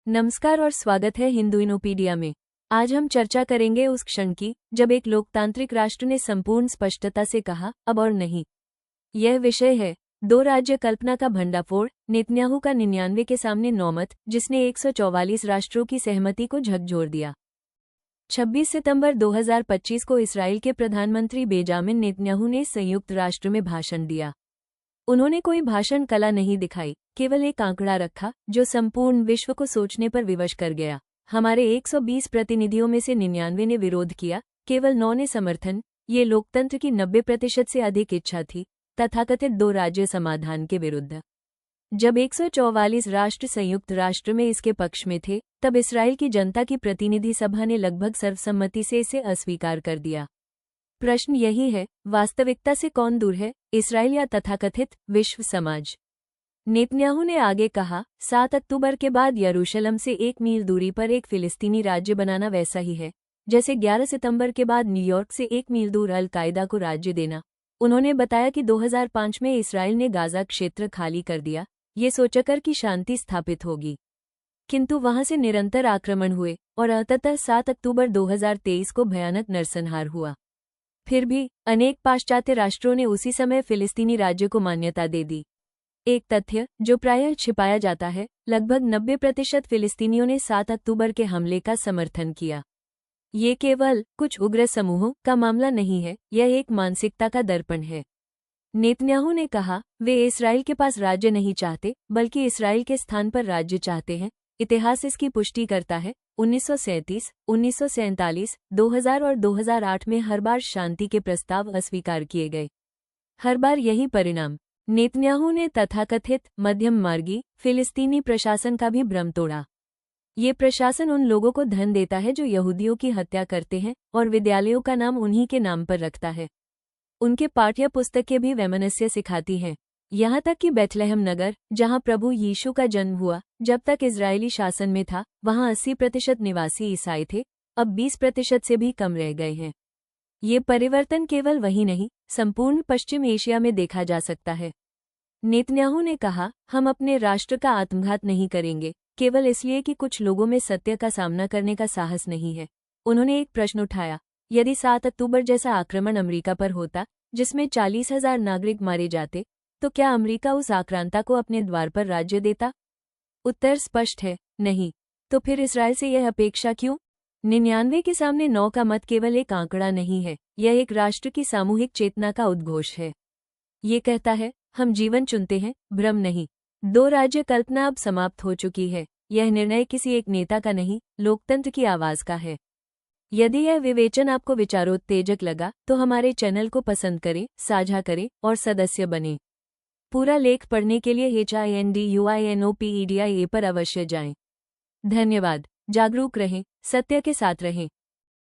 नमस्कार और स्वागत है हिंदू इनोपीडिया में। आज हम चर्चा करेंगे उस क्षण की जब एक लोकतांत्रिक राष्ट्र ने संपूर्ण स्पष्टता से कहा अब और नहीं। यह विषय है दो राज्य कल्पना का भंडाफोड़, नेतन्याहू का 99 के सामने नौमत, जिसने 144 राष्ट्रों की सहमति को झकझोर दिया। 26 सितंबर 2025 को इसराइल के प्रधानमंत्री बेंजामिन नेतन्याहू ने संयुक्त राष्ट्र में भाषण दिया। उन्होंने कोई भाषण कला नहीं दिखाई, केवल एक आंकड़ा रखा जो संपूर्ण विश्व को सोचने पर विवश कर गया। हमारे 120 प्रतिनिधियों में से 99 ने विरोध किया, केवल 9 ने समर्थन। ये लोकतंत्र की 90% से अधिक इच्छा थी, तथाकथित दो राज्य समाधान के विरुद्ध। जब 144 राष्ट्र संयुक्त राष्ट्र में इसके पक्ष में थे, तब इसराइल की जनता की प्रतिनिधि सभा ने लगभग सर्वसम्मति से इसे अस्वीकार कर दिया। प्रश्न यही है, वास्तविकता से कौन दूर है, इसराइल या तथाकथित विश्व समाज? नेतन्याहू ने आगे कहा, 7 अक्टूबर के बाद यरूशलेम से 1 मील दूरी पर एक फिलिस्तीनी राज्य बनाना वैसा ही है जैसे 11 सितंबर के बाद न्यूयॉर्क से 1 मील दूर अल कायदा को राज्य देना। उन्होंने बताया कि 2005 में इसराइल ने गाजा क्षेत्र खाली कर दिया, ये सोचकर कि शांति स्थापित होगी, किंतु वहां से निरंतर आक्रमण हुए और अंततः 7 अक्टूबर 2023 को भयानक नरसंहार हुआ। फिर भी अनेक पाश्चात्य राष्ट्रों ने उसी समय फिलिस्तीनी राज्य को मान्यता दे दी। एक तथ्य जो प्रायः छिपाया जाता है, लगभग 90% फिलिस्तीनियों ने 7 अक्टूबर के हमले का समर्थन किया। ये केवल कुछ उग्र समूहों का मामला नहीं है, यह एक मानसिकता का दर्पण है। नेतन्याहू ने कहा, वे इसराइल के पास राज्य नहीं चाहते, बल्कि इसराइल के स्थान पर राज्य चाहते हैं। इतिहास इसकी पुष्टि करता है। 1937, 1947, 2000 और 2008 में हर बार शांति के प्रस्ताव अस्वीकार किए गए। हर बार यही परिणाम। नेतन्याहू ने तथाकथित मध्यम मार्गी फिलिस्तीनी प्रशासन का भी भ्रम तोड़ा। ये प्रशासन उन लोगों को धन देता है जो यहूदियों की हत्या करते हैं और विद्यालयों का नाम उन्हीं के नाम पर रखता है। उनके पाठ्य पुस्तकें भी वैमनस्य सिखाती हैं। यहाँ तक कि बेथलेहम नगर, जहाँ प्रभु यीशु का जन्म हुआ, जब तक इजरायली शासन में था, वहाँ 80% निवासी ईसाई थे, अब 20% से भी कम रह गए हैं। ये परिवर्तन केवल वही नहीं, संपूर्ण पश्चिम एशिया में देखा जा सकता है। नेतन्याहू ने कहा, हम अपने राष्ट्र का आत्मघात नहीं करेंगे, केवल इसलिए कि कुछ लोगों में सत्य का सामना करने का साहस नहीं है। उन्होंने एक प्रश्न उठाया, यदि 7 अक्टूबर जैसा आक्रमण अमेरिका पर होता, जिसमें 40,000 नागरिक मारे जाते, तो क्या अमेरिका उस आक्रांता को अपने द्वार पर राज्य देता? उत्तर स्पष्ट है, नहीं। तो फिर इसराइल से यह अपेक्षा क्यों? 99 के सामने 9 का मत केवल एक आंकड़ा नहीं है, यह एक राष्ट्र की सामूहिक चेतना का उद्घोष है। ये कहता है, हम जीवन चुनते हैं, भ्रम नहीं। दो राज्य कल्पना अब समाप्त हो चुकी है। यह निर्णय किसी एक नेता का नहीं, लोकतंत्र की आवाज का है। यदि यह विवेचन आपको विचारोत्तेजक लगा, तो हमारे चैनल को पसंद करें, साझा करें और सदस्य बनें। पूरा लेख पढ़ने के लिए HINDUINOPEDIA पर अवश्य जाएं। धन्यवाद। जागरूक रहें, सत्य के साथ रहें।